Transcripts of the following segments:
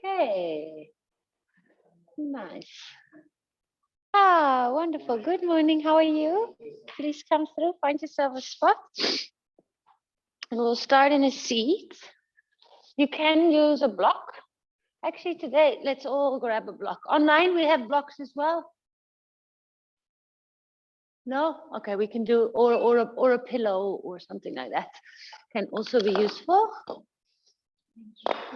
Okay. Nice. Ah, wonderful. Good morning. How are you? Please come through. Find yourself a spot. And we'll start in a seat. You can use a block. Actually, today, let's all grab a block. Online, we have blocks as well. No? Okay, we can do, or a pillow or something like that. Can also be useful.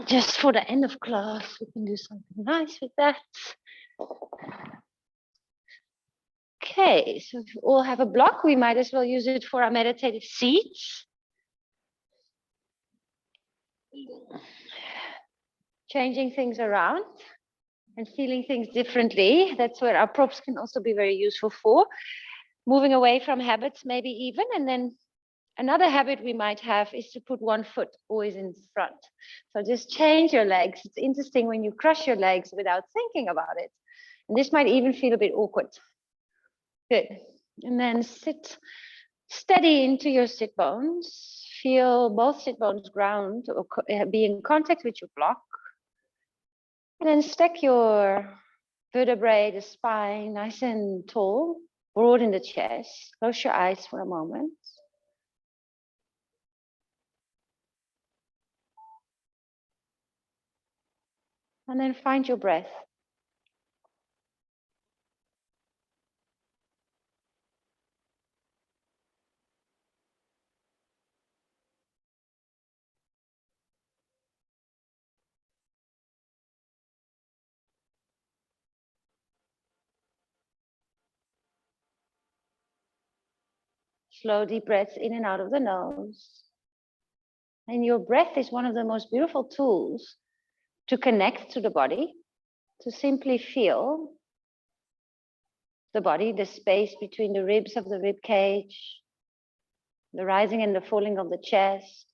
Just for the end of class, we can do something nice with that. Okay, so if you all have a block, we might as well use it for our meditative seats. Changing things around and feeling things differently. That's where our props can also be very useful for. Moving away from habits, maybe even. And then another habit we might have is to put one foot always in front. So just change your legs. It's interesting when you cross your legs without thinking about it. And this might even feel a bit awkward. Good. And then sit steady into your sit bones. Feel both sit bones ground or be in contact with your block. And then stack your vertebrae, the spine, nice and tall, broad in the chest. Close your eyes for a moment. And then find your breath. Slow deep breaths in and out of the nose. And your breath is one of the most beautiful tools to connect to the body, to simply feel the body, the space between the ribs of the rib cage, the rising and the falling of the chest.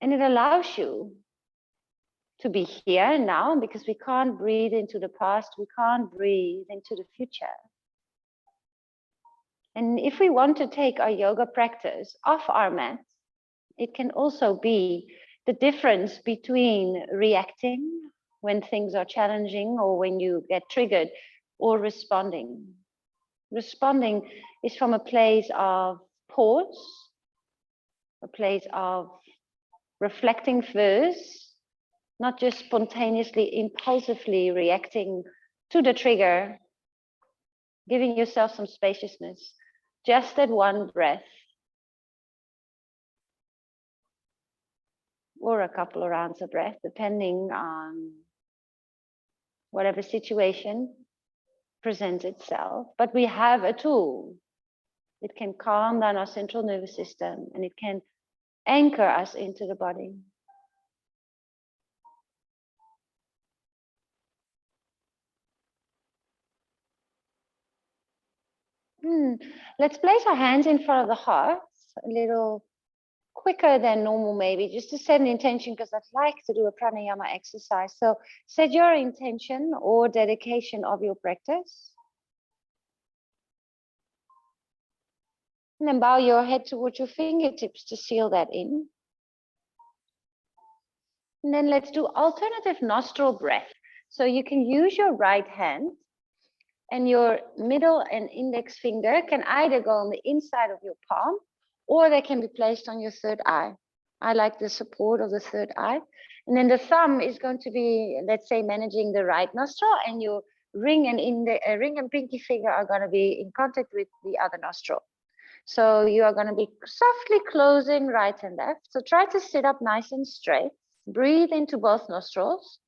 And it allows you to be here and now, because we can't breathe into the past, we can't breathe into the future. And if we want to take our yoga practice off our mat, it can also be the difference between reacting when things are challenging or when you get triggered, or responding. Responding is from a place of pause, a place of reflecting first, not just spontaneously, impulsively reacting to the trigger, giving yourself some spaciousness, just that one breath, or a couple of rounds of breath, depending on whatever situation presents itself. But we have a tool. It can calm down our central nervous system, and it can anchor us into the body. Let's place our hands in front of the heart, a little quicker than normal maybe, just to set an intention, because I'd like to do a pranayama exercise. So set your intention or dedication of your practice. And then bow your head towards your fingertips to seal that in. And then let's do alternative nostril breath. So you can use your right hand, and your middle and index finger can either go on the inside of your palm, or they can be placed on your third eye. I like the support of the third eye. And then the thumb is going to be, let's say, managing the right nostril, and your ring and pinky finger are going to be in contact with the other nostril. So you are going to be softly closing right and left. So try to sit up nice and straight. Breathe into both nostrils.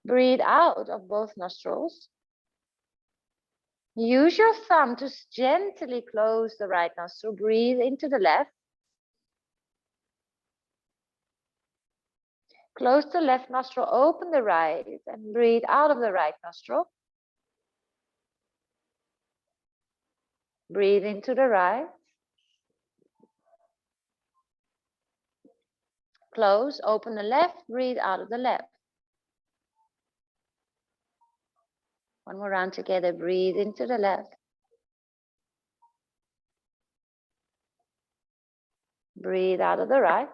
Breathe out of both nostrils. Use your thumb to gently close the right nostril. Breathe into the left. Close the left nostril, open the right, and breathe out of the right nostril. Breathe into the right. Close, open the left, breathe out of the left. One more round together. Breathe into the left. Breathe out of the right.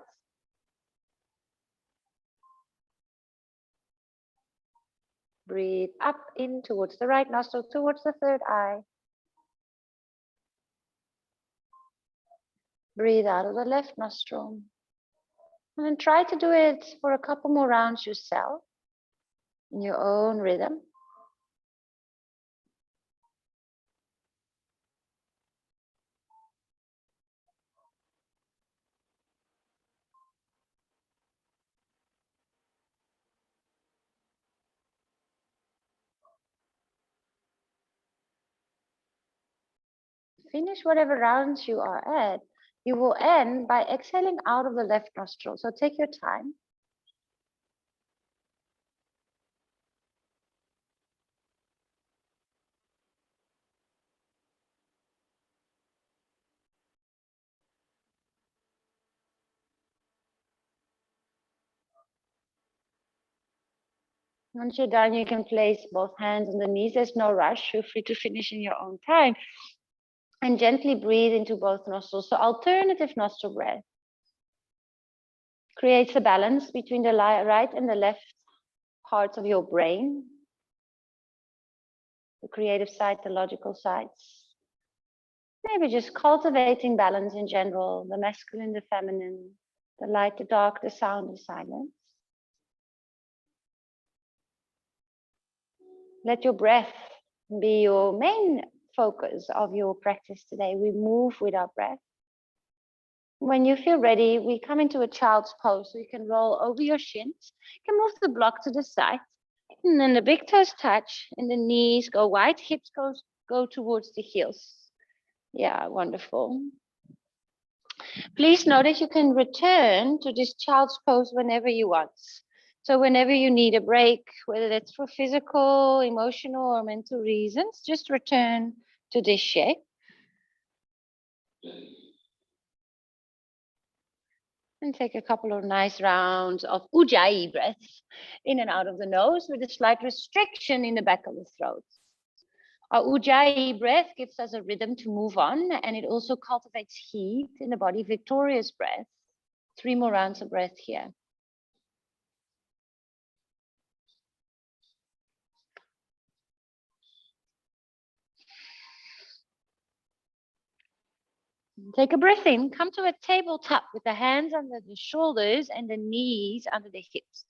Breathe up in towards the right nostril, towards the third eye. Breathe out of the left nostril. And then try to do it for a couple more rounds yourself, in your own rhythm. Finish whatever rounds you are at. You will end by exhaling out of the left nostril. So take your time. Once you're done, you can place both hands on the knees. There's no rush. Feel free to finish in your own time. And gently breathe into both nostrils. So alternative nostril breath creates a balance between the right and the left parts of your brain. The creative side, the logical sides. Maybe just cultivating balance in general, the masculine, the feminine, the light, the dark, the sound, the silence. Let your breath be your main focus of your practice today. We move with our breath. When you feel ready, we come into a child's pose. So you can roll over your shins. You can move the block to the side. And then the big toes touch and the knees go wide, hips go towards the heels. Yeah, wonderful. Please notice you can return to this child's pose whenever you want. So whenever you need a break, whether that's for physical, emotional, or mental reasons, just return to this shape. And take a couple of nice rounds of Ujjayi breaths in and out of the nose with a slight restriction in the back of the throat. Our Ujjayi breath gives us a rhythm to move on, and it also cultivates heat in the body. Victorious breath. 3 more rounds of breath here. Take a breath in. Come to a tabletop with the hands under the shoulders and the knees under the hips.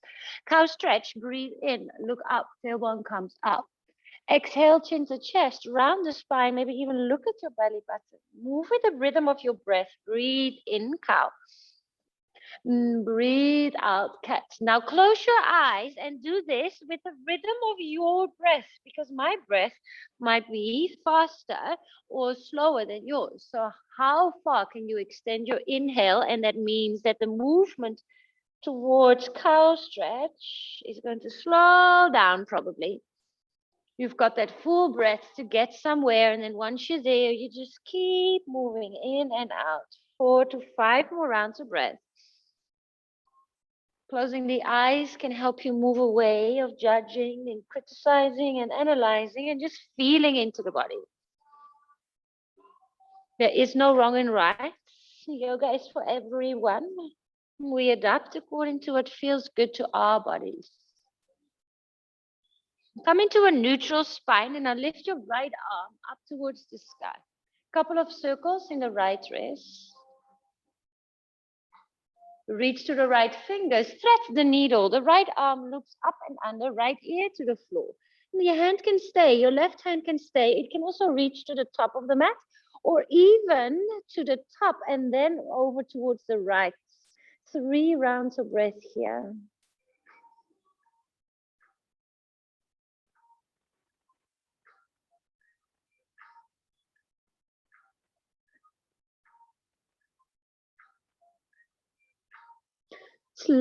Cow stretch. Breathe in. Look up. Tailbone comes up. Exhale, chin to chest, round the spine, maybe even look at your belly button. Move with the rhythm of your breath. Breathe in, cow. Breathe out, cat. Now close your eyes and do this with the rhythm of your breath, because my breath might be faster or slower than yours. So how far can you extend your inhale? And that means that the movement towards cow stretch is going to slow down probably. You've got that full breath to get somewhere, and then once you're there, you just keep moving in and out. 4 to 5 more rounds of breath. Closing the eyes can help you move away of judging and criticizing and analyzing and just feeling into the body. There is no wrong and right. Yoga is for everyone. We adapt according to what feels good to our bodies. Come into a neutral spine and now lift your right arm up towards the sky. Couple of circles in the right wrist. Reach to the right finger, stretch the needle. The right arm looks up and under, right ear to the floor. And your hand can stay, your left hand can stay. It can also reach to the top of the mat or even to the top and then over towards the right. 3 rounds of breath here.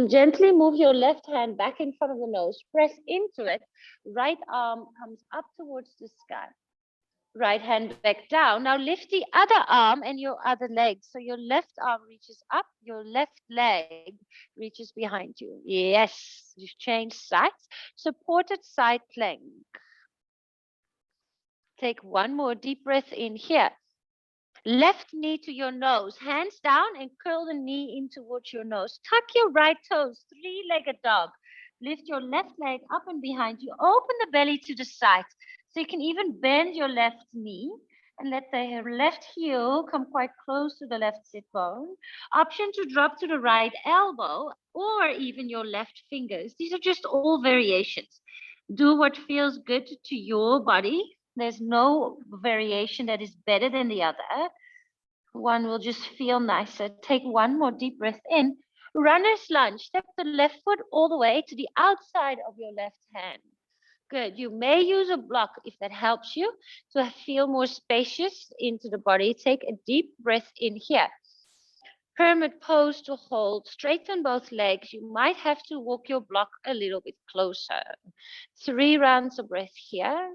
Gently move your left hand back in front of the nose. Press into it. Right arm comes up towards the sky. Right hand back down. Now lift the other arm and your other leg. So your left arm reaches up. Your left leg reaches behind you. Yes, you've changed sides. Supported side plank. Take one more deep breath in here. Left knee to your nose, hands down and curl the knee in towards your nose. Tuck your right toes, three-legged dog. Lift your left leg up and behind you. Open the belly to the side. So you can even bend your left knee and let the left heel come quite close to the left sit bone. Option to drop to the right elbow or even your left fingers. These are just all variations. Do what feels good to your body. There's no variation that is better than the other. One will just feel nicer. Take one more deep breath in. Runner's lunge. Step the left foot all the way to the outside of your left hand. Good. You may use a block if that helps you to feel more spacious into the body. Take a deep breath in here. Hermit pose to hold. Straighten both legs. You might have to walk your block a little bit closer. 3 rounds of breath here.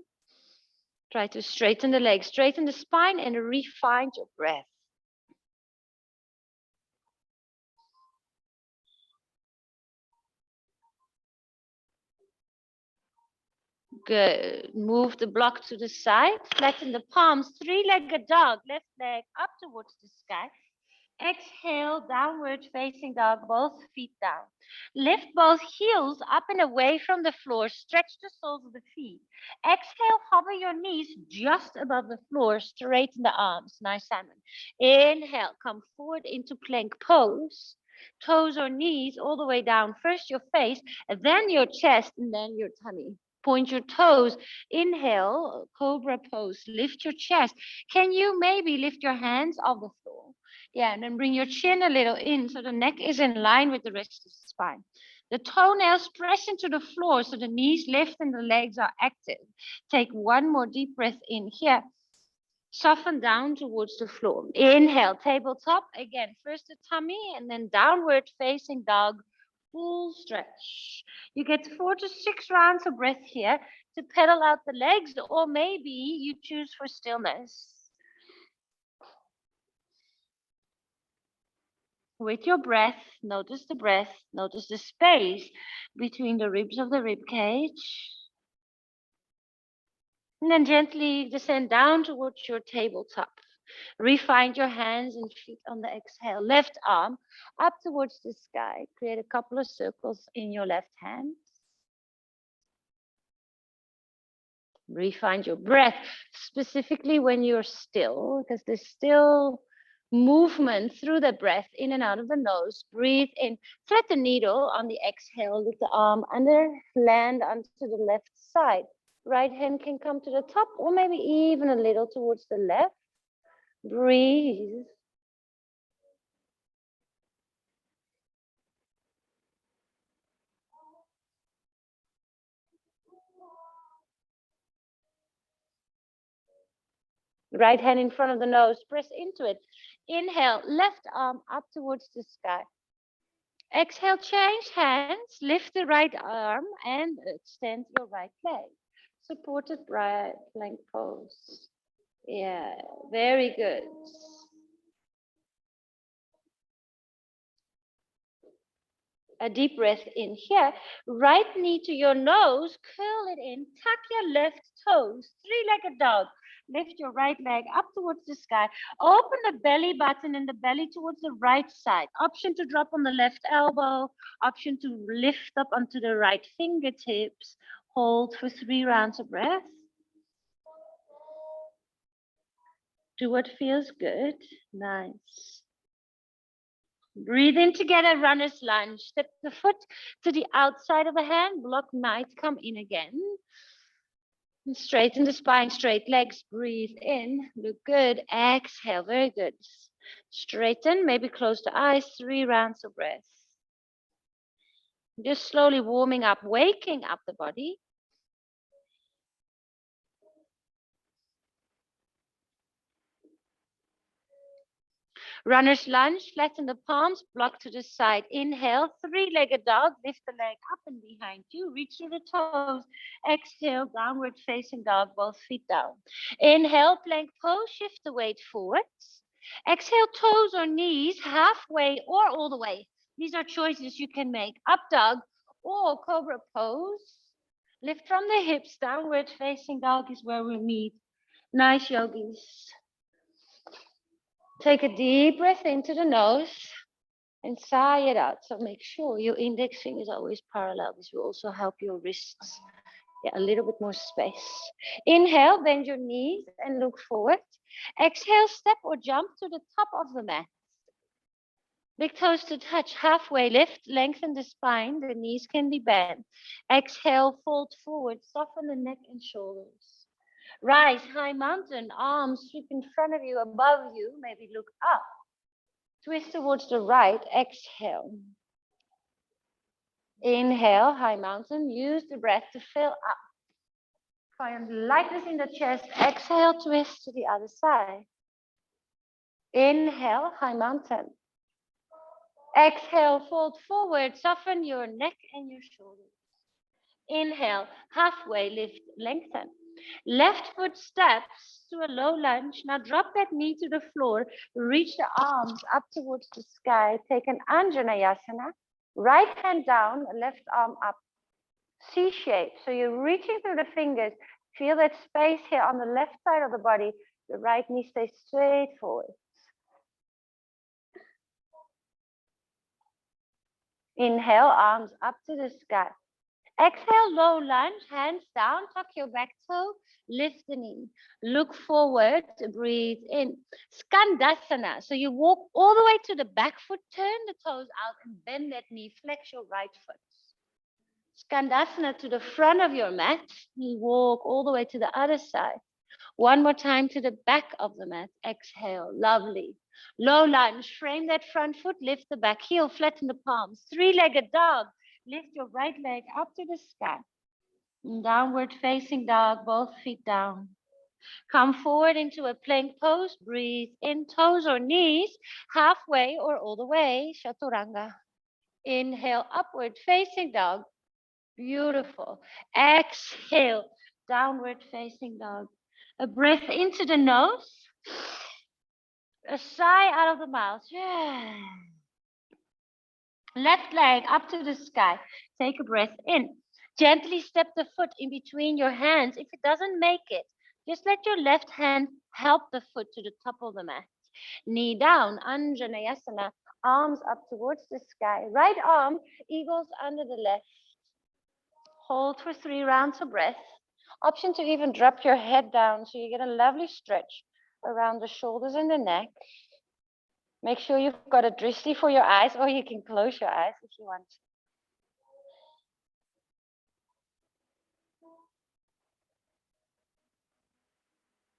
Try to straighten the legs, straighten the spine, and refine your breath. Good. Move the block to the side. Flatten the palms. Three-legged dog. Left leg up towards the sky. Exhale, downward facing dog, both feet down. Lift both heels up and away from the floor. Stretch the soles of the feet. Exhale, hover your knees just above the floor. Straighten the arms. Nice, Simon. Inhale, come forward into plank pose. Toes or knees all the way down. First your face, and then your chest, and then your tummy. Point your toes. Inhale, cobra pose. Lift your chest. Can you maybe lift your hands off the floor? Yeah, and then bring your chin a little in so the neck is in line with the rest of the spine. The toenails press into the floor so the knees lift and the legs are active. Take one more deep breath in here. Soften down towards the floor. Inhale, tabletop. Again, first the tummy and then downward facing dog. Full stretch. You get 4 to 6 rounds of breath here to pedal out the legs, or maybe you choose for stillness. With your breath, notice the space between the ribs of the rib cage. And then gently descend down towards your tabletop. Refind your hands and feet on the exhale. Left arm up towards the sky. Create a couple of circles in your left hand. Refind your breath, specifically when you're still, because there's still movement through the breath in and out of the nose. Breathe in, thread the needle on the exhale, lift the arm under, land onto the left side. Right hand can come to the top or maybe even a little towards the left. Breathe. Right hand in front of the nose, press into it. Inhale, left arm up towards the sky. Exhale, change hands, lift the right arm and extend your right leg. Supported right plank pose. Yeah, very good. A deep breath in here. Right knee to your nose, curl it in, tuck your left toes, three-legged dog. Lift your right leg up towards the sky. Open the belly button and the belly towards the right side. Option to drop on the left elbow. Option to lift up onto the right fingertips. Hold for 3 rounds of breath. Do what feels good. Nice. Breathe in together, runner's lunge. Step the foot to the outside of the hand. Block might come in again. And straighten the spine, straight legs. Breathe in. Look good. Exhale. Very good. Straighten. Maybe close the eyes. 3 rounds of breath. Just slowly warming up, waking up the body. Runner's lunge, flatten the palms, block to the side. Inhale, three-legged dog, lift the leg up and behind you, reach through the toes. Exhale, downward facing dog, both feet down. Inhale, plank pose, shift the weight forwards. Exhale, toes or knees, halfway or all the way. These are choices you can make. Up dog or cobra pose. Lift from the hips, downward facing dog is where we meet. Nice, yogis. Take a deep breath into the nose and sigh it out. So make sure your index finger is always parallel. This will also help your wrists get a little bit more space. Inhale, bend your knees and look forward. Exhale, step or jump to the top of the mat. Big toes to touch, halfway lift, lengthen the spine, the knees can be bent. Exhale, fold forward, soften the neck and shoulders. Rise, high mountain, arms sweep in front of you, above you, maybe look up. Twist towards the right, exhale. Inhale, high mountain, use the breath to fill up. Find lightness in the chest, exhale, twist to the other side. Inhale, high mountain. Exhale, fold forward, soften your neck and your shoulders. Inhale, halfway lift, lengthen. Left foot steps to a low lunge. Now drop that knee to the floor. Reach the arms up towards the sky. Take an Anjaneyasana. Right hand down, left arm up. C shape. So you're reaching through the fingers. Feel that space here on the left side of the body. The right knee stays straight forward. Inhale, arms up to the sky. Exhale, low lunge, hands down, tuck your back toe, lift the knee. Look forward, breathe in. Skandasana. So you walk all the way to the back foot, turn the toes out and bend that knee, flex your right foot. Skandasana to the front of your mat. You walk all the way to the other side. One more time to the back of the mat. Exhale, lovely. Low lunge, frame that front foot, lift the back heel, flatten the palms. Three-legged dog. Lift your right leg up to the sky. Downward facing dog, both feet down. Come forward into a plank pose. Breathe in, toes or knees, halfway or all the way, chaturanga. Inhale, upward facing dog. Beautiful. Exhale, downward facing dog. A breath into the nose. A sigh out of the mouth. Yeah. Left leg up to the sky. Take a breath in. Gently step the foot in between your hands. If it doesn't make it, just let your left hand help the foot to the top of the mat. Knee down, Anjaneyasana. Arms up towards the sky. Right arm, eagles under the left. Hold for 3 rounds of breath. Option to even drop your head down so you get a lovely stretch around the shoulders and the neck. Make sure you've got a drishti for your eyes, or you can close your eyes if you want.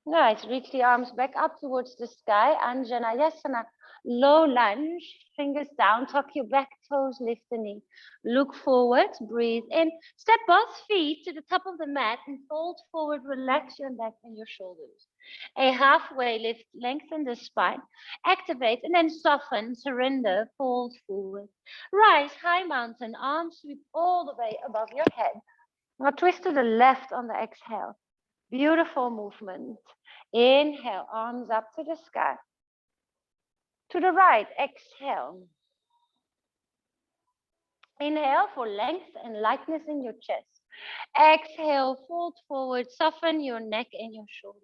Nice. Reach the arms back up towards the sky. Anjaneyasana. Low lunge. Fingers down. Tuck your back toes. Lift the knee. Look forward. Breathe in. Step both feet to the top of the mat and fold forward. Relax your neck and your shoulders. A halfway lift. Lengthen the spine. Activate and then soften. Surrender. Fold forward. Rise. High mountain. Arms sweep all the way above your head. Now twist to the left on the exhale. Beautiful movement. Inhale, arms up to the sky. To the right, exhale. Inhale for length and lightness in your chest. Exhale, fold forward, soften your neck and your shoulders.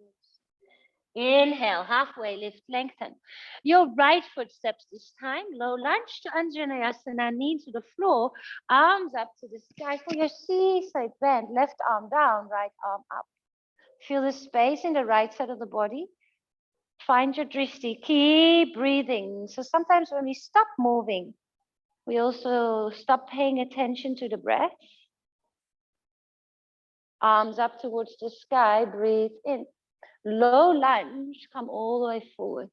Inhale, halfway lift, lengthen. Your right foot steps this time. Low lunge to Anjaneyasana, knee to the floor, arms up to the sky for your C-side bend. Left arm down, right arm up. Feel the space in the right side of the body. Find your drishti. Keep breathing. So sometimes when we stop moving, we also stop paying attention to the breath. Arms up towards the sky. Breathe in. Low lunge. Come all the way forward.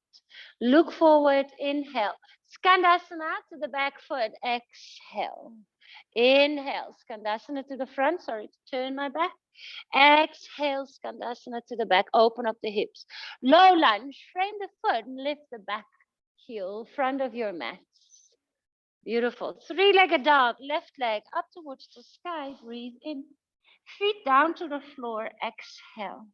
Look forward. Inhale. Skandasana to the back foot. Exhale. Inhale. Skandasana to the front. Sorry to turn my back. Exhale, Skandasana to the back. Open up the hips. Low lunge. Frame the foot and lift the back heel, front of your mat. Beautiful. Three-legged dog. Left leg up towards the sky. Breathe in. Feet down to the floor. Exhale.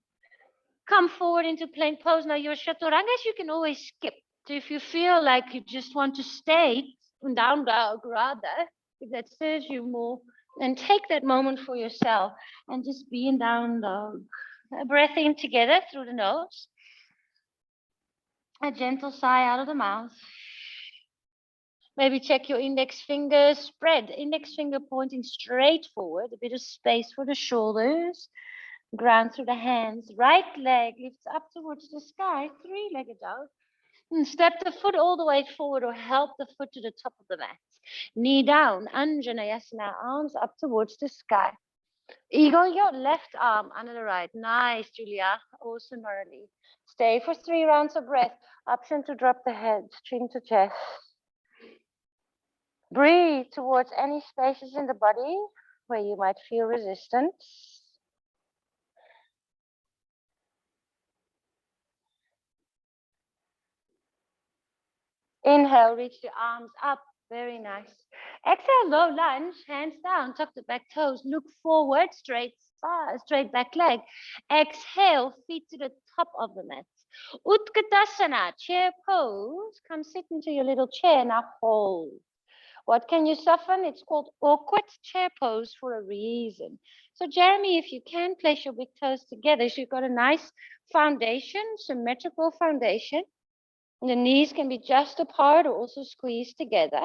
Come forward into plank pose. Now your chaturangas you can always skip. So if you feel like you just want to stay in down dog rather, if that serves you more, and take that moment for yourself and just be in down dog. A breath in together through the nose. A gentle sigh out of the mouth. Maybe check your index finger spread. Index finger pointing straight forward. A bit of space for the shoulders. Ground through the hands. Right leg lifts up towards the sky. Three-legged dog. And step the foot all the way forward or help the foot to the top of the mat. Knee down. Anjaneyasana. Arms up towards the sky. Eagle your left arm under the right. Nice, Julia. Awesome, Marley. Stay for 3 rounds of breath. Option to drop the head, chin to chest. Breathe towards any spaces in the body where you might feel resistance. Inhale, reach the arms up. Very nice. Exhale, low lunge, hands down, tuck the back toes, look forward, straight back leg. Exhale, feet to the top of the mat. Utkatasana, chair pose. Come sit into your little chair, now hold. What can you soften? It's called awkward chair pose for a reason. So Jeremy, if you can place your big toes together, so you've got a nice foundation, symmetrical foundation. The knees can be just apart or also squeezed together.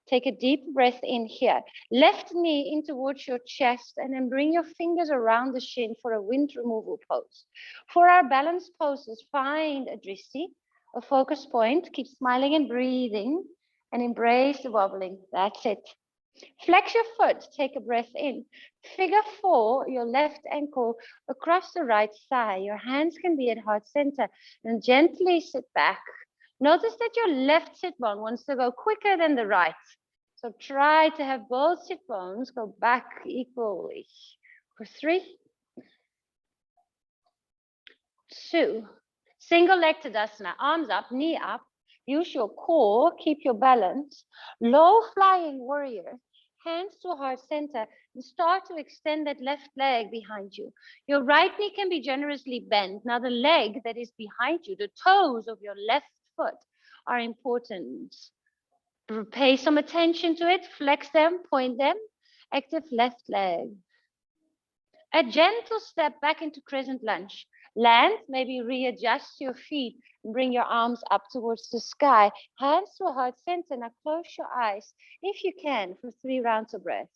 Take a deep breath in here. Left knee in towards your chest and then bring your fingers around the shin for a wind removal pose. For our balance poses, find a drishti, a focus point. Keep smiling and breathing and embrace the wobbling. That's it. Flex your foot, take a breath in. Figure 4, your left ankle across the right thigh. Your hands can be at heart center and gently sit back. Notice that your left sit bone wants to go quicker than the right. So try to have both sit bones go back equally. For 3, 2, single leg Tadasana, arms up, knee up. Use your core, keep your balance. Low flying warrior, hands to heart center, and start to extend that left leg behind you. Your right knee can be generously bent. Now the leg that is behind you, the toes of your left foot are important. Pay some attention to it, flex them, point them. Active left leg. A gentle step back into crescent lunge. Land, maybe readjust your feet and bring your arms up towards the sky. Hands to heart center. Now close your eyes if you can for 3 rounds of breath.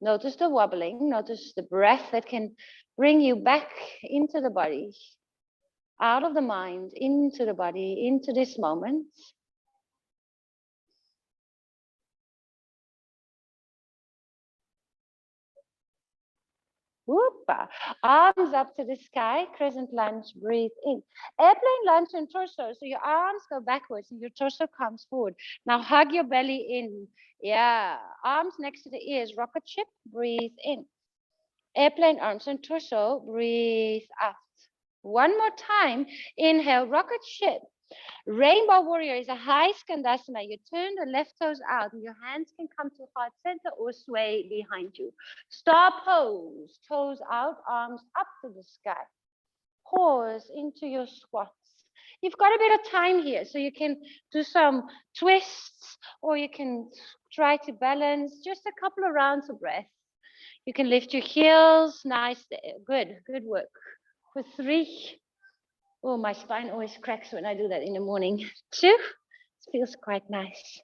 Notice the wobbling. Notice the breath that can bring you back into the body, out of the mind, into the body, into this moment. Whoopa. Arms up to the sky, crescent lunge, breathe in. Airplane lunge and torso, so your arms go backwards and your torso comes forward. Now hug your belly in. Yeah, arms next to the ears, rocket ship, breathe in. Airplane arms and torso, breathe out. One more time, inhale, rocket ship. Rainbow warrior is a high skandasana. You turn the left toes out and your hands can come to heart center or sway behind you. Star pose, toes out, arms up to the sky. Pause into your squats. You've got a bit of time here, so you can do some twists or you can try to balance just a couple of rounds of breath. You can lift your heels, nice, good work. For 3, oh, my spine always cracks when I do that in the morning. 2, it feels quite nice.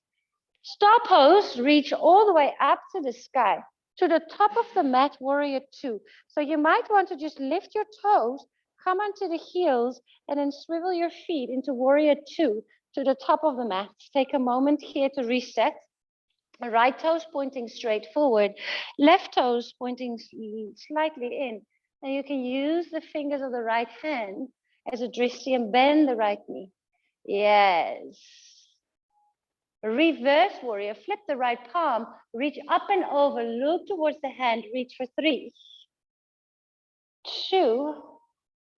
Star pose, reach all the way up to the sky, to the top of the mat, warrior 2. So you might want to just lift your toes, come onto the heels, and then swivel your feet into warrior 2 to the top of the mat. Take a moment here to reset. Right toes pointing straight forward, left toes pointing slightly in. And you can use the fingers of the right hand as a drishti and bend the right knee. Yes. Reverse warrior, flip the right palm, reach up and over, look towards the hand, reach for 3, 2,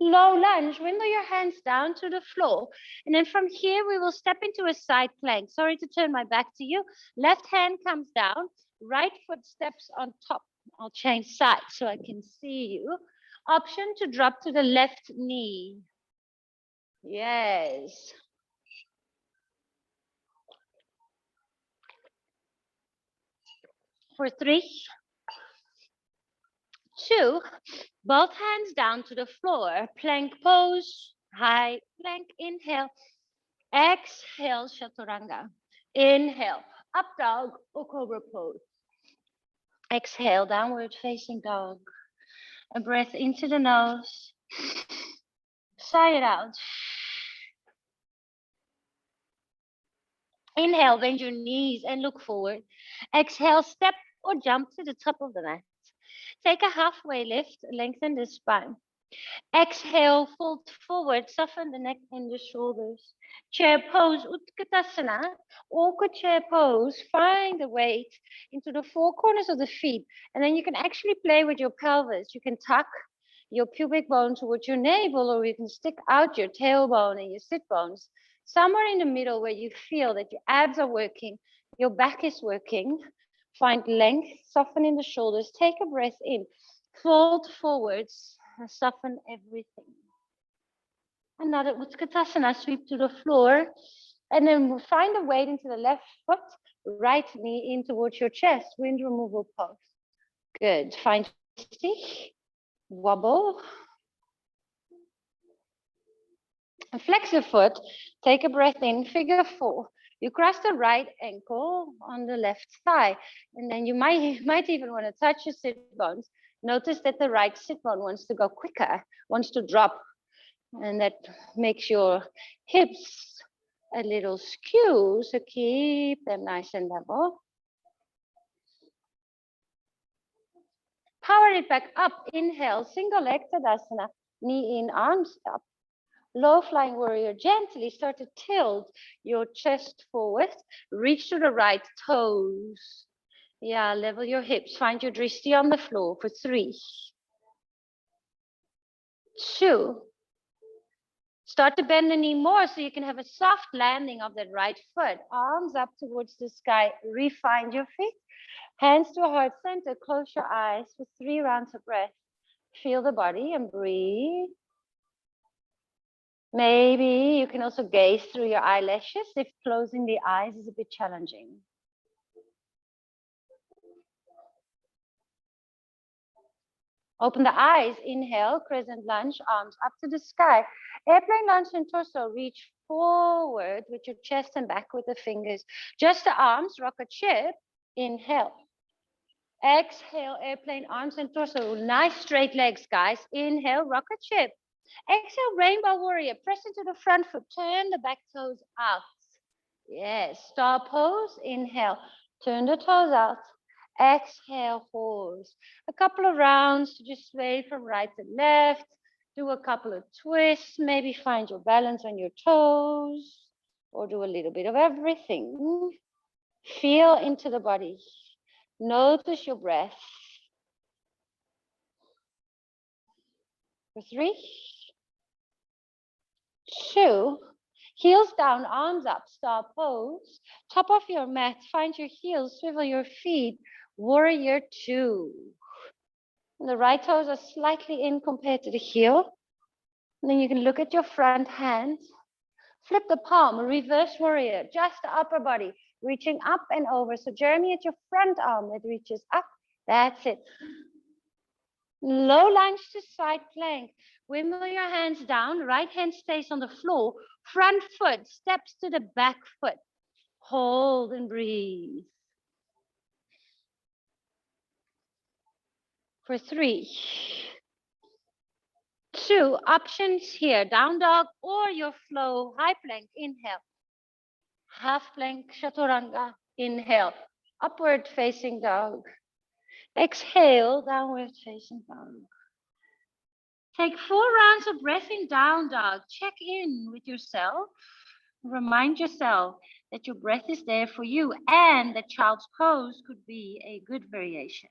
low lunge, window your hands down to the floor. And then from here, we will step into a side plank. Sorry to turn my back to you. Left hand comes down, right foot steps on top. I'll change sides so I can see you. Option to drop to the left knee. Yes. For 3, 2, both hands down to the floor. Plank pose, high plank, inhale. Exhale, chaturanga. Inhale, up dog or cobra pose. Exhale, downward facing dog. A breath into the nose. Sigh it out. Inhale, bend your knees and look forward. Exhale, step or jump to the top of the mat. Take a halfway lift, lengthen the spine. Exhale, fold forward, soften the neck and the shoulders. Chair pose, Utkatasana, awkward chair pose. Find the weight into the four corners of the feet. And then you can actually play with your pelvis. You can tuck your pubic bone towards your navel, or you can stick out your tailbone and your sit bones. Somewhere in the middle where you feel that your abs are working, your back is working. Find length, soften in the shoulders. Take a breath in. Fold forwards. Soften everything. Another Utkatasana, sweep to the floor. And then we'll find a weight into the left foot, right knee in towards your chest, wind removal pose. Good. Find stick, wobble. And flex your foot, take a breath in, figure four. You cross the right ankle on the left thigh. And then you might even want to touch your sit bones. Notice that the right sit bone wants to go quicker, wants to drop. And that makes your hips a little skew. So keep them nice and level. Power it back up. Inhale, single leg Tadasana, knee in, arms up. Low flying warrior, gently start to tilt your chest forward. Reach to the right toes. Yeah, level your hips. Find your drishti on the floor for 3, 2. Start to bend the knee more so you can have a soft landing of that right foot. Arms up towards the sky. Refine your feet. Hands to heart center. Close your eyes for 3 rounds of breath. Feel the body and breathe. Maybe you can also gaze through your eyelashes if closing the eyes is a bit challenging. Open the eyes, inhale, crescent lunge, arms up to the sky. Airplane lunge and torso, reach forward with your chest and back with the fingers. Just the arms, rocket ship, inhale. Exhale, airplane arms and torso. Nice straight legs, guys. Inhale, rocket ship. Exhale, rainbow warrior. Press into the front foot. Turn the back toes out. Yes, star pose. Inhale. Turn the toes out. Exhale, horse. A couple of rounds to just sway from right to left. Do a couple of twists. Maybe find your balance on your toes. Or do a little bit of everything. Feel into the body. Notice your breath. For 3, 2, heels down, arms up, star pose. Top of your mat, find your heels, swivel your feet. Warrior 2. And the right toes are slightly in compared to the heel. And then you can look at your front hand. Flip the palm, reverse warrior, just the upper body, reaching up and over. So Jeremy, at your front arm that reaches up. That's it. Low lunge to side plank. Wimble your hands down. Right hand stays on the floor. Front foot steps to the back foot. Hold and breathe. For 3, 2, options here. Down dog or your flow. High plank. Inhale. Half plank chaturanga. Inhale. Upward facing dog. Exhale. Downward facing dog. Take 4 rounds of breath in down dog. Check in with yourself. Remind yourself that your breath is there for you and that child's pose could be a good variation.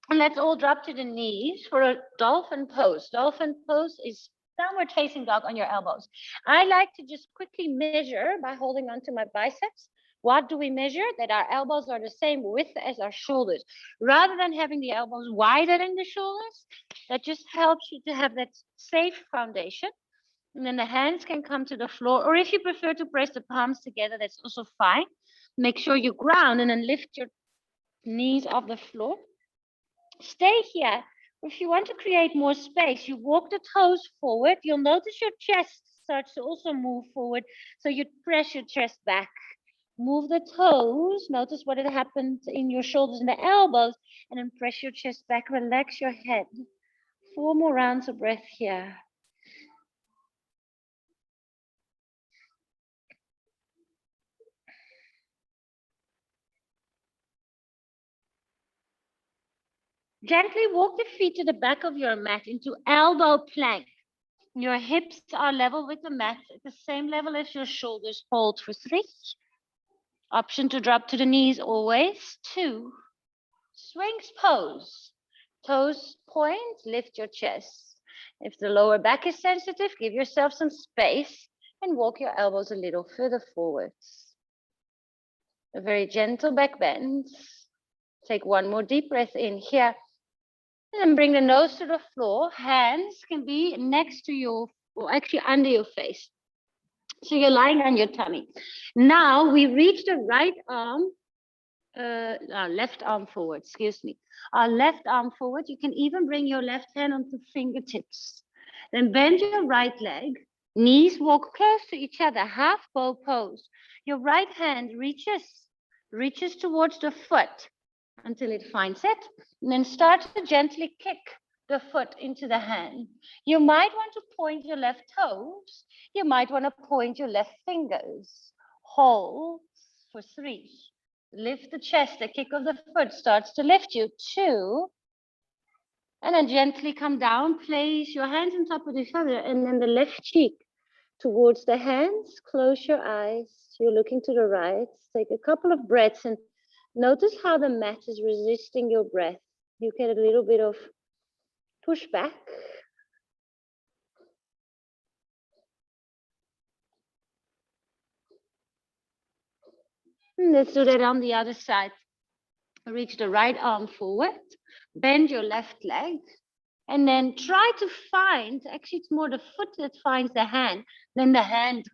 And let's all drop to the knees for a dolphin pose. Dolphin pose is downward facing dog on your elbows. I like to just quickly measure by holding onto my biceps. What do we measure? That our elbows are the same width as our shoulders. Rather than having the elbows wider than the shoulders, that just helps you to have that safe foundation. And then the hands can come to the floor, or if you prefer to press the palms together, that's also fine. Make sure you ground and then lift your knees off the floor. Stay here. If you want to create more space, you walk the toes forward. You'll notice your chest starts to also move forward. So you press your chest back. Move the toes. Notice what had happened in your shoulders and the elbows. And then press your chest back. Relax your head. 4 more rounds of breath here. Gently walk the feet to the back of your mat into elbow plank. Your hips are level with the mat at the same level as your shoulders. Hold for 3. Option to drop to the knees always. 2. Swings pose. Toes point, lift your chest. If the lower back is sensitive, give yourself some space and walk your elbows a little further forwards. A very gentle back bend. Take 1 more deep breath in here. And then bring the nose to the floor. Hands can be next to your, or actually under your face. So you're lying on your tummy. Now we reach the right arm, our left arm forward, excuse me. Our left arm forward. You can even bring your left hand onto fingertips. Then bend your right leg. Knees walk close to each other, half bow pose. Your right hand reaches towards the foot until it finds it. And then start to gently kick the foot into the hand. You might want to point your left toes. You might want to point your left fingers. Hold for 3. Lift the chest. The kick of the foot starts to lift you. 2. And then gently come down. Place your hands on top of each other and then the left cheek towards the hands. Close your eyes. You're looking to the right. Take a couple of breaths and notice how the mat is resisting your breath. You get a little bit of pushback. Let's do that on the other side. Reach the right arm forward. Bend your left leg. And then try to find, actually it's more the foot that finds the hand than the hand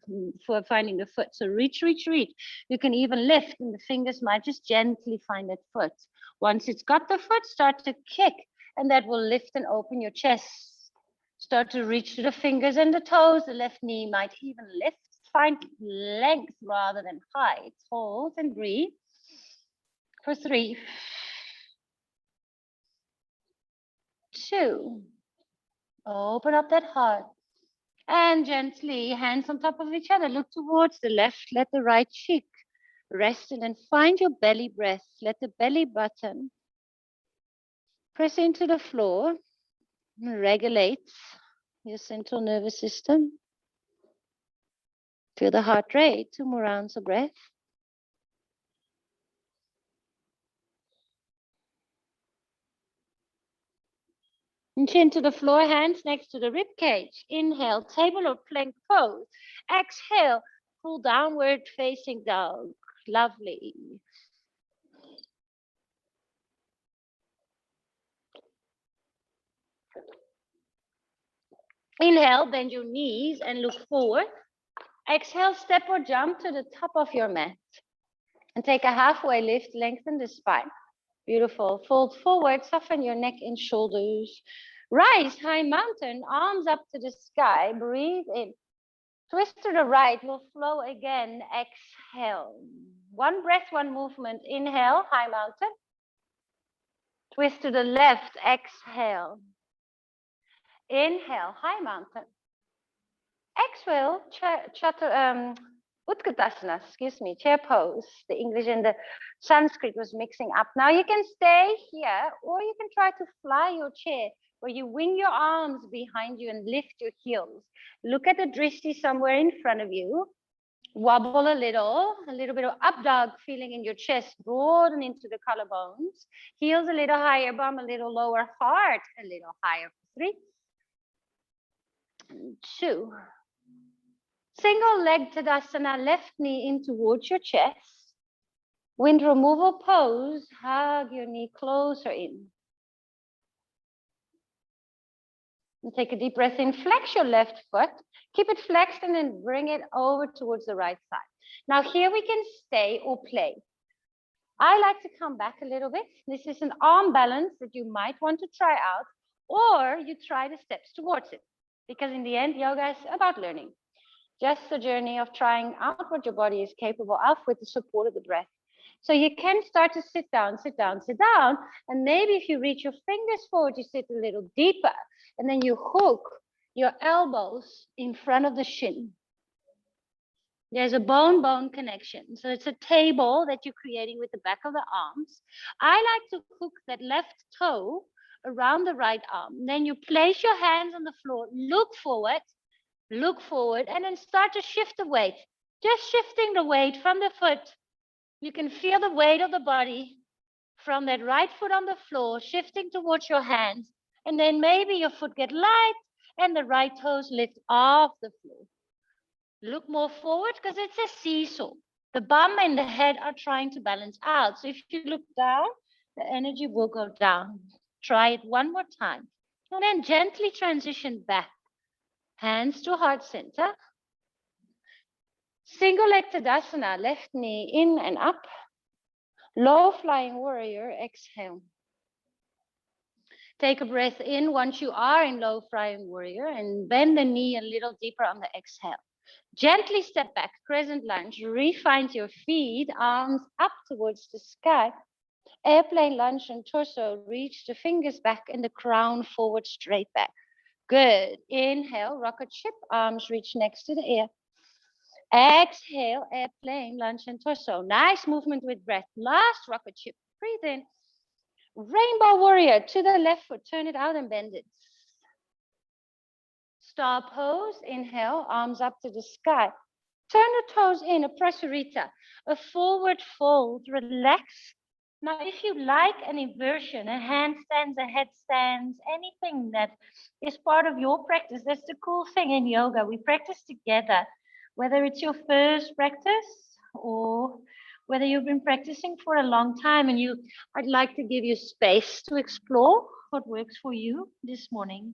for finding the foot. So reach, reach, reach. You can even lift and the fingers might just gently find that foot. Once it's got the foot, start to kick and that will lift and open your chest. Start to reach to the fingers and the toes. The left knee might even lift. Find length rather than height. Hold and breathe for 3. 2. Open up that heart. And gently, hands on top of each other. Look towards the left. Let the right cheek rest and then find your belly breath. Let the belly button press into the floor. Regulate your central nervous system. Feel the heart rate. 2 more rounds of breath. And chin to the floor, hands next to the rib cage. Inhale, table or plank pose. Exhale, full downward facing dog. Lovely. Inhale, bend your knees and look forward. Exhale, step or jump to the top of your mat. And take a halfway lift, lengthen the spine. Beautiful. Fold forward, soften your neck and shoulders. Rise, high mountain, arms up to the sky. Breathe in. Twist to the right, will flow again. Exhale. 1 breath, 1 movement. Inhale, high mountain. Twist to the left, exhale. Inhale, high mountain. Exhale, Utkatasana, excuse me, chair pose. The English and the Sanskrit was mixing up. Now you can stay here or you can try to fly your chair where you wing your arms behind you and lift your heels. Look at the drishti somewhere in front of you. Wobble a little bit of up dog feeling in your chest, broaden into the collarbones. Heels a little higher, bum a little lower, heart a little higher. 3, 2. Single leg Tadasana, left knee in towards your chest. Wind removal pose, hug your knee closer in. And take a deep breath in, flex your left foot, keep it flexed and then bring it over towards the right side. Now here we can stay or play. I like to come back a little bit. This is an arm balance that you might want to try out, or you try the steps towards it. Because in the end, yoga is about learning. Just the journey of trying out what your body is capable of with the support of the breath. So you can start to sit down, sit down, sit down. And maybe if you reach your fingers forward, you sit a little deeper. And then you hook your elbows in front of the shin. There's a bone-bone connection. So it's a table that you're creating with the back of the arms. I like to hook that left toe around the right arm. Then you place your hands on the floor, look forward, and then start to shift the weight. Just shifting the weight from the foot. You can feel the weight of the body from that right foot on the floor, shifting towards your hands. And then maybe your foot get light and the right toes lift off the floor. Look more forward because it's a seesaw. The bum and the head are trying to balance out. So if you look down, the energy will go down. Try it one more time. And then gently transition back. Hands to heart center. Single leg Tadasana, left knee in and up. Low flying warrior, exhale. Take a breath in once you are in low flying warrior and bend the knee a little deeper on the exhale. Gently step back, crescent lunge, refind your feet, arms up towards the sky. Airplane lunge and torso, reach the fingers back and the crown forward, straight back. Good. Inhale, rocket ship, arms reach next to the ear. Exhale, airplane, lunge and torso. Nice movement with breath. Last rocket ship, breathe in. Rainbow warrior, to the left foot, turn it out and bend it. Star pose, inhale, arms up to the sky. Turn the toes in, a prasarita, a forward fold, relax. Now, if you like an inversion, a handstands, a headstands, anything that is part of your practice, that's the cool thing in yoga. We practice together, whether it's your first practice or whether you've been practicing for a long time and I'd like to give you space to explore what works for you this morning.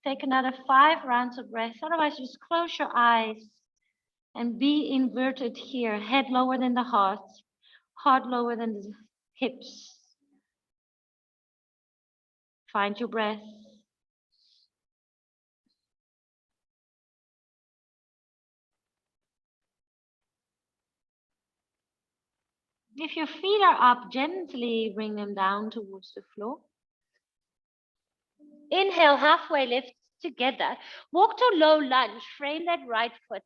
Take another 5 rounds of breath. Otherwise, just close your eyes and be inverted here. Head lower than the heart lower than the hips. Find your breath. If your feet are up, gently bring them down towards the floor. Inhale, halfway lift together. Walk to low lunge, frame that right foot.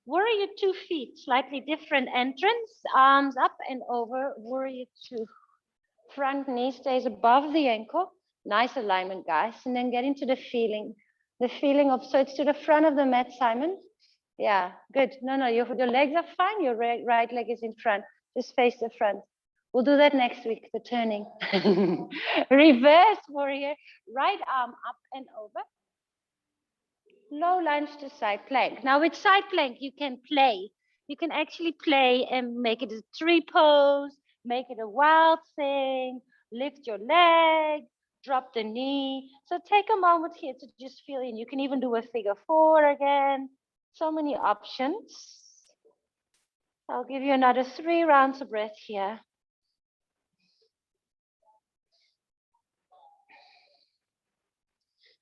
Warrior 2 feet, slightly different entrance. Arms up and over, warrior 2. Front knee stays above the ankle. Nice alignment, guys. And then get into the feeling. The feeling of, so it's to the front of the mat, Simon. Yeah, good. No, your legs are fine. Your right leg is in front. Just face the front. We'll do that next week, the turning. Reverse warrior, right arm up and over. Low lunge to side plank. Now with side plank, you can play. You can actually play and make it a tree pose, make it a wild thing, lift your leg, drop the knee. So take a moment here to just feel in. You can even do a figure 4 again. So many options. I'll give you another 3 rounds of breath here.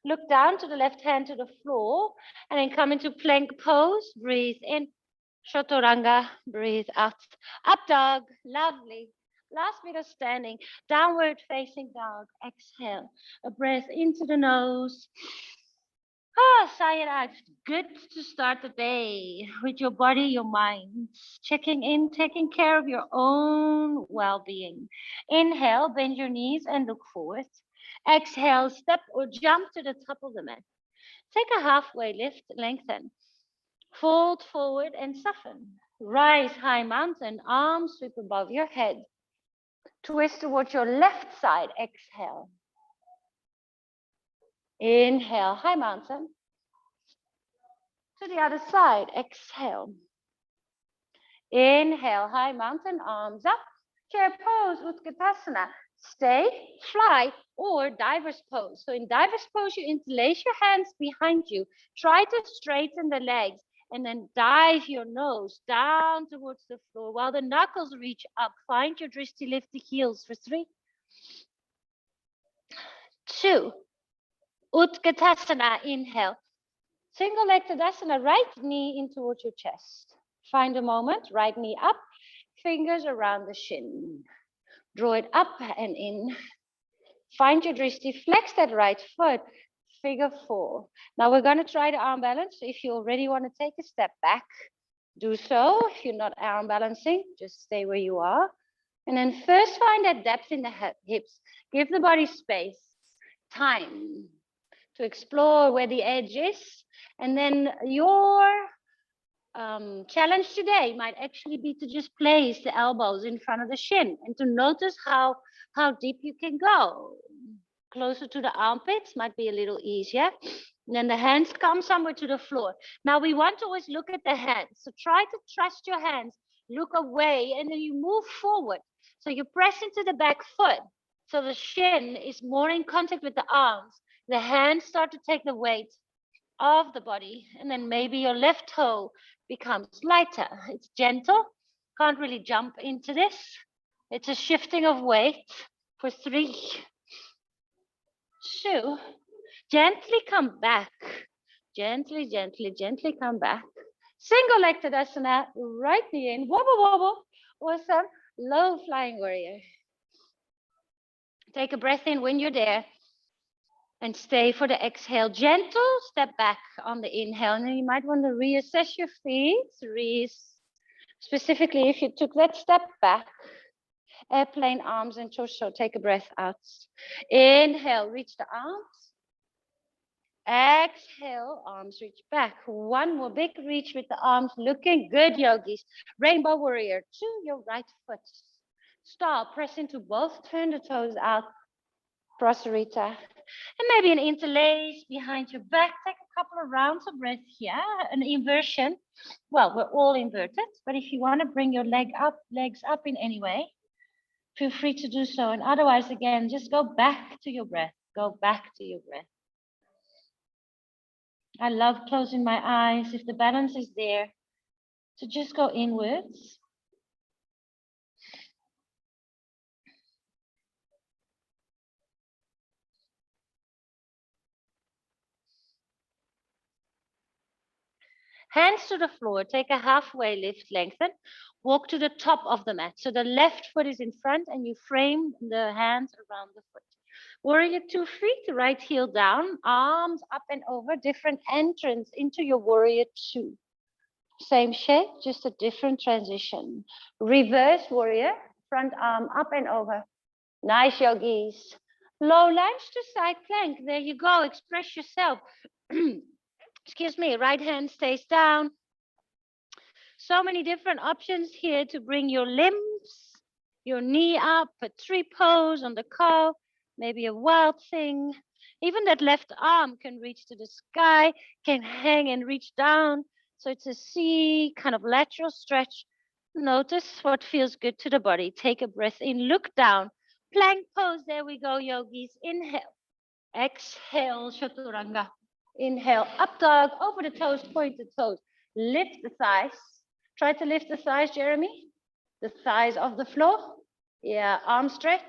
Look down to the left hand to the floor and then come into plank pose. Breathe in. Chaturanga. Breathe out. Up dog. Lovely. Last bit of standing. Downward facing dog. Exhale. A breath into the nose. Sigh it out. Good to start the day with your body, your mind. Checking in, taking care of your own well-being. Inhale, bend your knees and look forward. Exhale, step or jump to the top of the mat. Take a halfway lift, lengthen. Fold forward and soften. Rise high mountain, arms sweep above your head. Twist towards your left side, exhale. Inhale, high mountain. To the other side, exhale. Inhale, high mountain, arms up. Chair pose, Utkatasana. stay, fly, or diver's pose. So in diver's pose, you interlace your hands behind you. Try to straighten the legs and then dive your nose down towards the floor while the knuckles reach up. Find your drishti, lift the heels for 3, 2, Utkatasana, inhale. Single leg Tadasana, right knee in towards your chest. Find a moment, right knee up, fingers around the shin. Draw it up and in. Find your drishti, flex that right foot, figure 4. Now we're going to try the arm balance. If you already want to take a step back, do so. If you're not arm balancing, just stay where you are. And then first find that depth in the hips. Give the body space, time to explore where the edge is. And then your challenge today might actually be to just place the elbows in front of the shin and to notice how deep you can go. Closer to the armpits might be a little easier. And then the hands come somewhere to the floor. Now we want to always look at the hands. So try to trust your hands, look away, and then you move forward. So you press into the back foot. So the shin is more in contact with the arms. The hands start to take the weight of the body, and then maybe your left toe becomes lighter. It's gentle, can't really jump into this. It's a shifting of weight for 3, 2, gently come back. Gently, gently, gently come back. Single leg Tadasana, right knee in, wobble, wobble. Awesome, low flying warrior. Take a breath in when you're there. And stay for the exhale. Gentle step back on the inhale. And then you might want to reassess your feet. Specifically, if you took that step back, airplane arms and torso. Take a breath out. Inhale, reach the arms. Exhale, arms reach back. One more big reach with the arms. Looking good, yogis. Rainbow warrior to your right foot. Stop, press into both. Turn the toes out. Prasarita. And maybe an interlace behind your back. Take a couple of rounds of breath here. An inversion. Well, we're all inverted, but if you want to bring your legs up in any way, feel free to do so. And otherwise, again, just go back to your breath. Go back to your breath. I love closing my eyes if the balance is there. So just go inwards. Hands to the floor, take a halfway lift, lengthen, walk to the top of the mat. So the left foot is in front and you frame the hands around the foot. Warrior 2 feet, right heel down, arms up and over, different entrance into your warrior 2. Same shape, just a different transition. Reverse warrior, front arm up and over. Nice, yogis. Low lunge to side plank. There you go, express yourself. Excuse me, right hand stays down. So many different options here to bring your limbs, your knee up, a tree pose on the cow, maybe a wild thing. Even that left arm can reach to the sky, can hang and reach down. So it's a C kind of lateral stretch. Notice what feels good to the body. Take a breath in, look down. Plank pose, there we go, yogis. Inhale, exhale, chaturanga. Inhale, up dog, over the toes, point the toes. Lift the thighs. Try to lift the thighs, Jeremy. The thighs off the floor. Yeah, arms straight.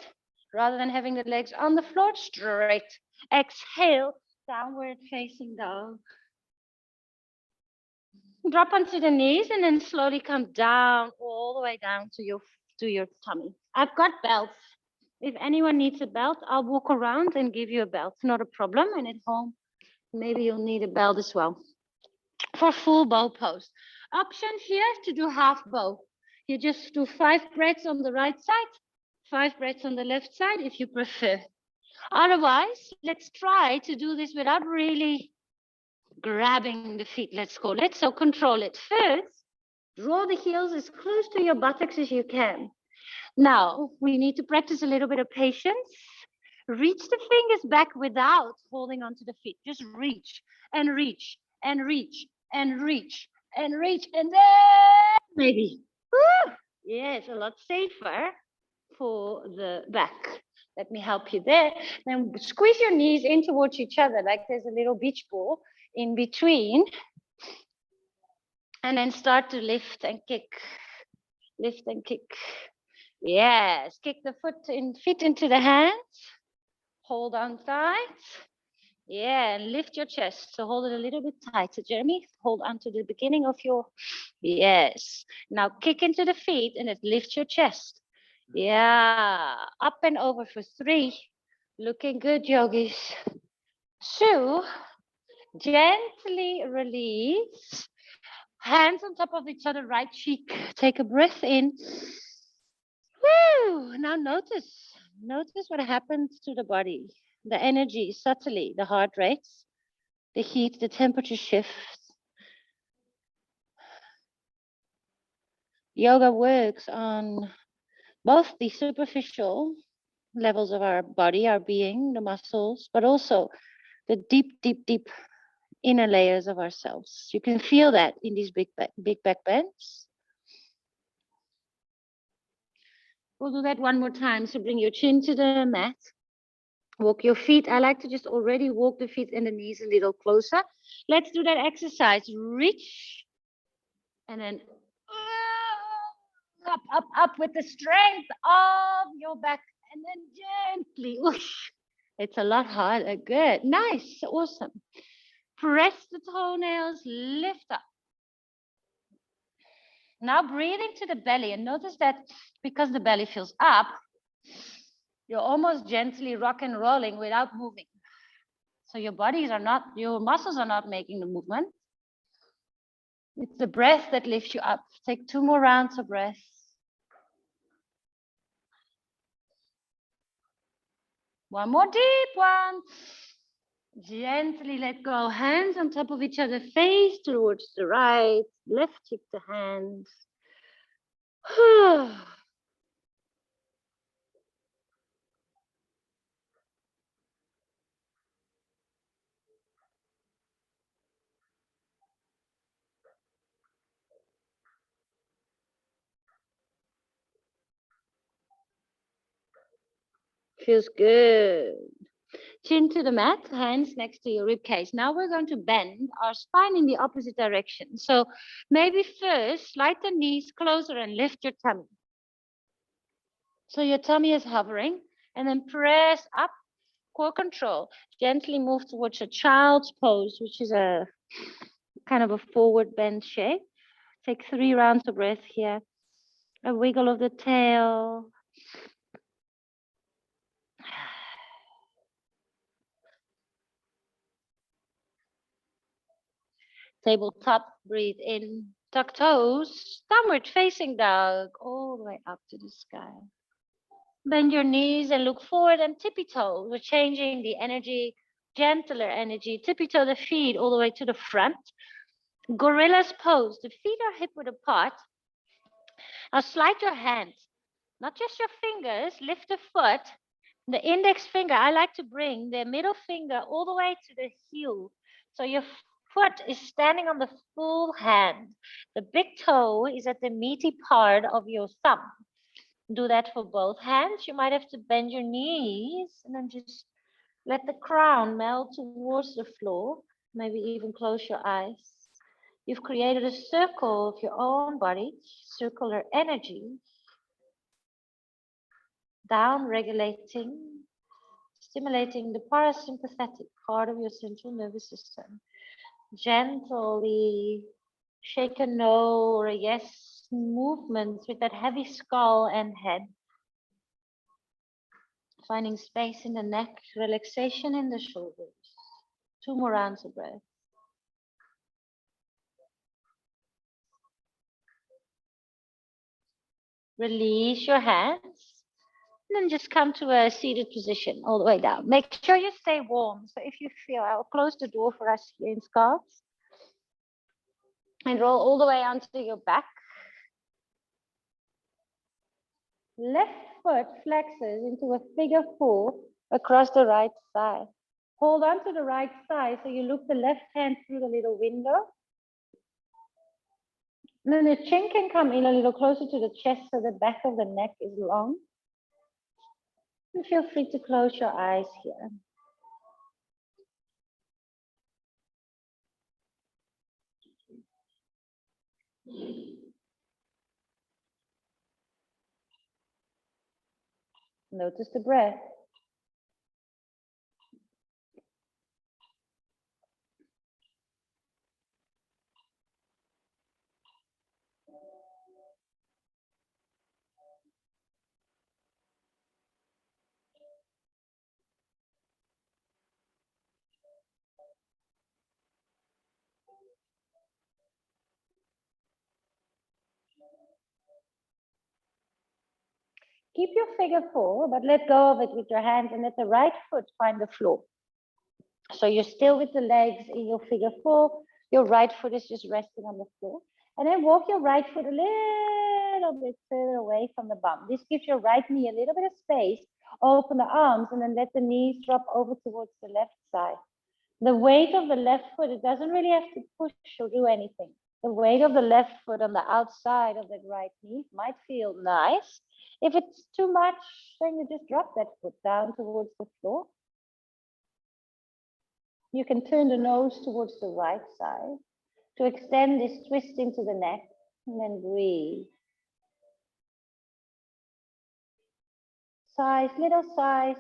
Rather than having the legs on the floor, straight. Exhale, downward facing dog. Drop onto the knees and then slowly come down, all the way down to your tummy. I've got belts. If anyone needs a belt, I'll walk around and give you a belt. Not a problem. And at home, maybe you'll need a belt as well. For full bow pose. Option here to do half bow. You just do 5 breaths on the right side, 5 breaths on the left side if you prefer. Otherwise, let's try to do this without really grabbing the feet. Let's call it. So control it. First, draw the heels as close to your buttocks as you can. Now, we need to practice a little bit of patience. Reach the fingers back without holding onto the feet. Just reach and reach and reach and reach and reach. And then maybe. Woo! Yes, a lot safer for the back. Let me help you there. Then squeeze your knees in towards each other, like there's a little beach ball in between. And then start to lift and kick. Lift and kick. Yes, kick the feet into the hands. Hold on tight. Yeah, and lift your chest. So hold it a little bit tighter, Jeremy. Hold on to the beginning of your, yes. Now kick into the feet and it lifts your chest. Yeah, up and over for 3. Looking good, yogis. 2, gently release. Hands on top of each other, right cheek. Take a breath in. Woo! Now notice what happens to the body. The energy, subtly, the heart rates, the heat, the temperature shifts. Yoga works on both the superficial levels of our body, our being, the muscles, but also the deep, deep, deep inner layers of ourselves. You can feel that in these big back bends. We'll do that one more time. So bring your chin to the mat. Walk your feet. I like to just already walk the feet and the knees a little closer. Let's do that exercise. Reach and then up, up, up with the strength of your back and then gently. Whoosh. It's a lot harder. Good. Nice. Awesome. Press the toenails. Lift up. Now breathe into the belly and notice that because the belly fills up, you're almost gently rock and rolling without moving. So your muscles are not making the movement. It's the breath that lifts you up. Take 2 more rounds of breath. One more deep one. Gently let go. Hands on top of each other. Face towards the right. Left cheek to hands. Feels good. Chin to the mat, hands next to your rib cage. Now we're going to bend our spine in the opposite direction. So maybe first slide the knees closer and lift your tummy. So your tummy is hovering and then press up, core control. Gently move towards a child's pose, which is a kind of a forward bend shape. Take 3 rounds of breath here. A wiggle of the tail. Tabletop, breathe in, tuck toes, downward facing dog, all the way up to the sky. Bend your knees and look forward and tippy toe. We're changing the energy, gentler energy. Tippy toe the feet all the way to the front. Gorilla's pose, the feet are hip width apart. Now slide your hands, not just your fingers, lift the foot. The index finger, I like to bring the middle finger all the way to the heel. So your foot is standing on the full hand. The big toe is at the meaty part of your thumb. Do that for both hands. You might have to bend your knees and then just let the crown melt towards the floor. Maybe even close your eyes. You've created a circle of your own body, circular energy, down regulating, stimulating the parasympathetic part of your central nervous system. Gently shake a no or a yes movements with that heavy skull and head. Finding space in the neck, relaxation in the shoulders. 2 more rounds of breath. Release your hands. And then just come to a seated position all the way down. Make sure you stay warm. So if you feel, I'll close the door for us here in Scots. And roll all the way onto your back. Left foot flexes into a figure 4 across the right thigh. Hold on to the right thigh so you look the left hand through the little window. And then the chin can come in a little closer to the chest so the back of the neck is long. And feel free to close your eyes here. Notice the breath. Keep your figure four, but let go of it with your hands and let the right foot find the floor. So you're still with the legs in your figure four. Your right foot is just resting on the floor. And then walk your right foot a little bit further away from the bum. This gives your right knee a little bit of space. Open the arms and then let the knees drop over towards the left side. The weight of the left foot, it doesn't really have to push or do anything. The weight of the left foot on the outside of that right knee might feel nice. If it's too much, then you just drop that foot down towards the floor. You can turn the nose towards the right side to extend this twist into the neck and then breathe. Sighs, little sighs.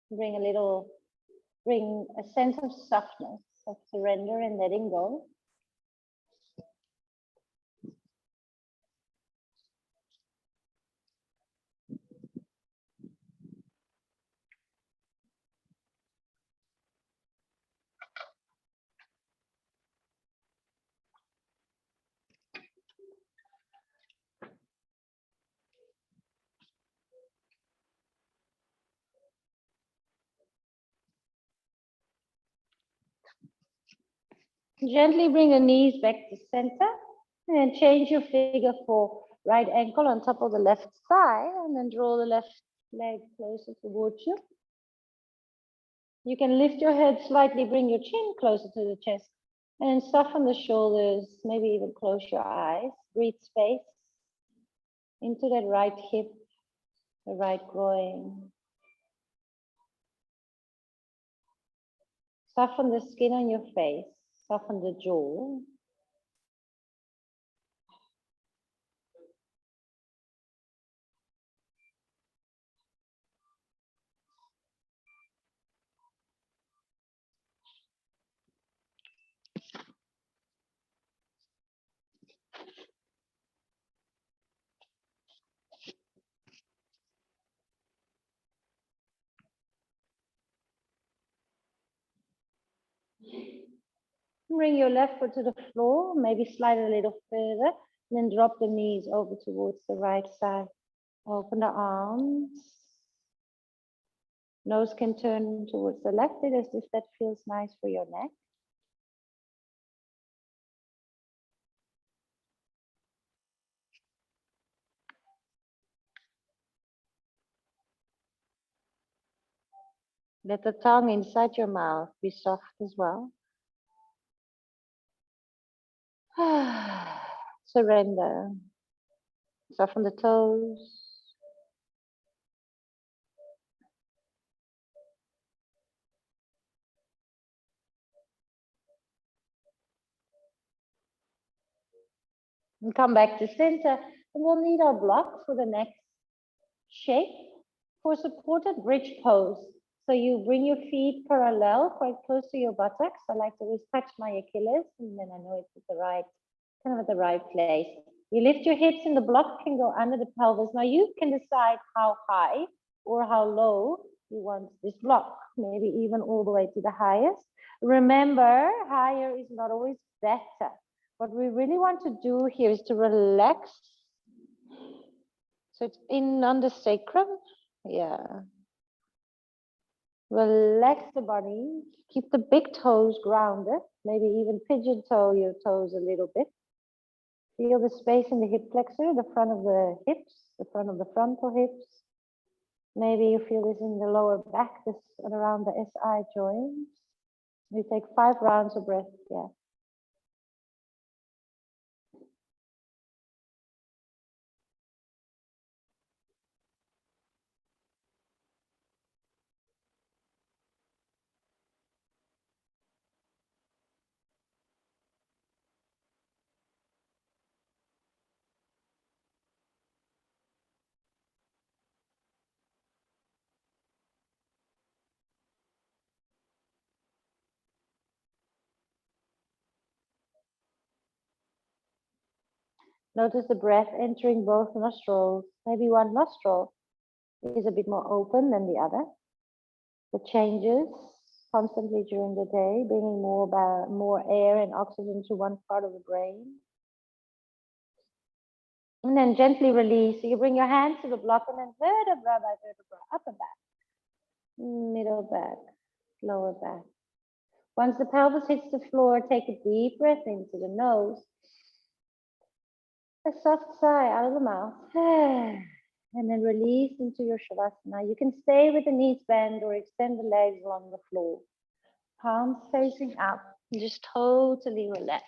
Bring a sense of softness, of surrender and letting go. Gently bring the knees back to center and then change your figure for right ankle on top of the left thigh and then draw the left leg closer towards you. You can lift your head slightly, bring your chin closer to the chest and soften the shoulders, maybe even close your eyes. Breathe space into that right hip, the right groin. Soften the skin on your face, soften the jaw. Bring your left foot to the floor, maybe slide a little further, and then drop the knees over towards the right side. Open the arms. Nose can turn towards the left as if that feels nice for your neck. Let the tongue inside your mouth be soft as well. Surrender. Soften the toes. And come back to center. And we'll need our block for the next shape. For supported bridge pose. So you bring your feet parallel, quite close to your buttocks. I like to always touch my Achilles, and then I know it's at the right, kind of at the right place. You lift your hips and the block can go under the pelvis. Now you can decide how high or how low you want this block, maybe even all the way to the highest. Remember, higher is not always better. What we really want to do here is to relax. So it's in on the sacrum. Yeah. Relax the body. Keep the big toes grounded. Maybe even pigeon toe your toes a little bit. Feel the space in the hip flexor, the front of the hips, the front of the frontal hips. Maybe you feel this in the lower back, this and around the SI joints. We take 5 rounds of breath. Yeah. Notice the breath entering both nostrils. Maybe one nostril is a bit more open than the other. The changes constantly during the day, bringing more air and oxygen to one part of the brain. And then gently release. So you bring your hands to the block and then vertebra by vertebra, up and back, middle back, lower back. Once the pelvis hits the floor, take a deep breath into the nose. A soft sigh out of the mouth. And then release into your Shavasana. You can stay with the knees bent or extend the legs along the floor. Palms facing up. Just totally relax.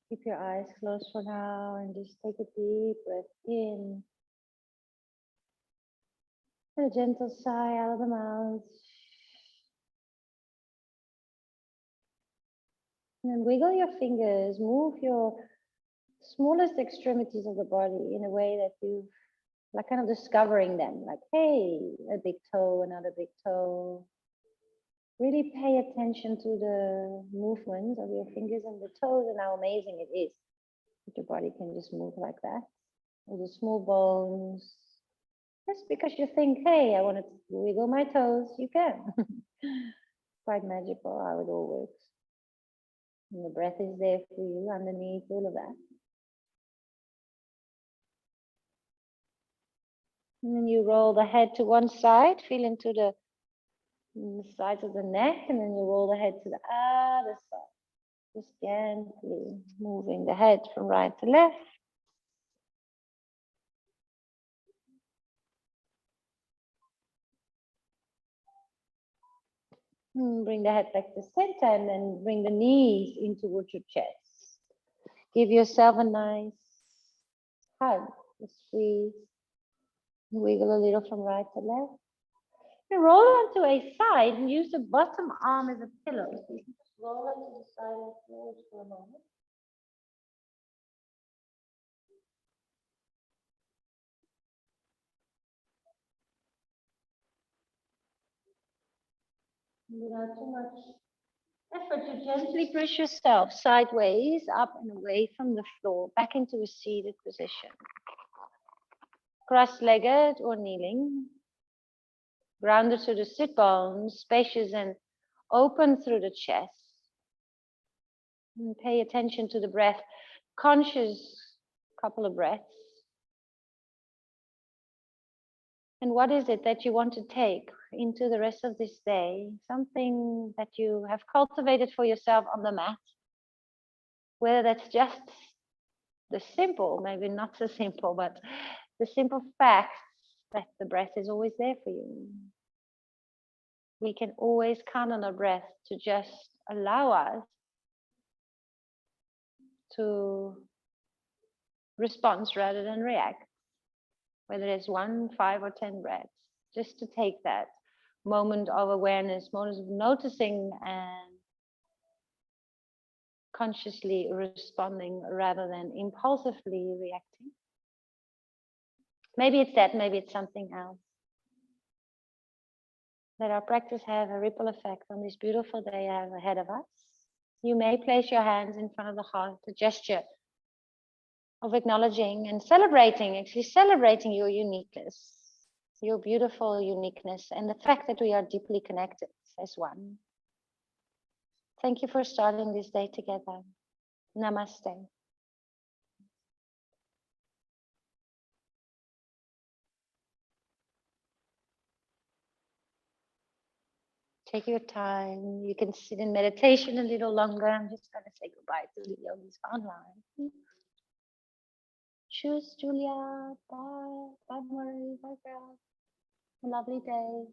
Keep your eyes closed for now and just take a deep breath in. And a gentle sigh out of the mouth. And then wiggle your fingers, move your smallest extremities of the body in a way that you like kind of discovering them. Like, hey, a big toe, another big toe. Really pay attention to the movement of your fingers and the toes and how amazing it is that your body can just move like that. All the small bones. Just because you think, hey, I want to wiggle my toes, you can. Quite magical how it all works. And the breath is there for you underneath all of that. And then you roll the head to one side, feel into the sides of the neck, and then you roll the head to the other side. Just gently moving the head from right to left. Bring the head back to center and then bring the knees in towards your chest. Give yourself a nice hug. Just breathe. Wiggle a little from right to left. And roll onto a side and use the bottom arm as a pillow. So you can just roll onto the side of the floor for a moment. Without too much effort, to gently push yourself sideways, up and away from the floor, back into a seated position. Cross-legged or kneeling. Grounded to the sit bones, spacious and open through the chest. And pay attention to the breath. Conscious couple of breaths. And what is it that you want to take into the rest of this day? Something that you have cultivated for yourself on the mat. Whether that's just the simple, maybe not so simple, but the simple fact that the breath is always there for you. We can always count on our breath to just allow us to respond rather than react. Whether it's 1, 5, or 10 breaths, just to take that moment of awareness, moment of noticing and consciously responding rather than impulsively reacting. Maybe it's that, maybe it's something else. Let our practice have a ripple effect on this beautiful day ahead of us. You may place your hands in front of the heart, a gesture of acknowledging and celebrating, actually celebrating your uniqueness, your beautiful uniqueness, and the fact that we are deeply connected as one. Thank you for starting this day together. Namaste. Take your time. You can sit in meditation a little longer. I'm just going to say goodbye to the yogis online. Cheers, Julia. Bye. Bye, Marie. Bye, girl. Have a lovely day.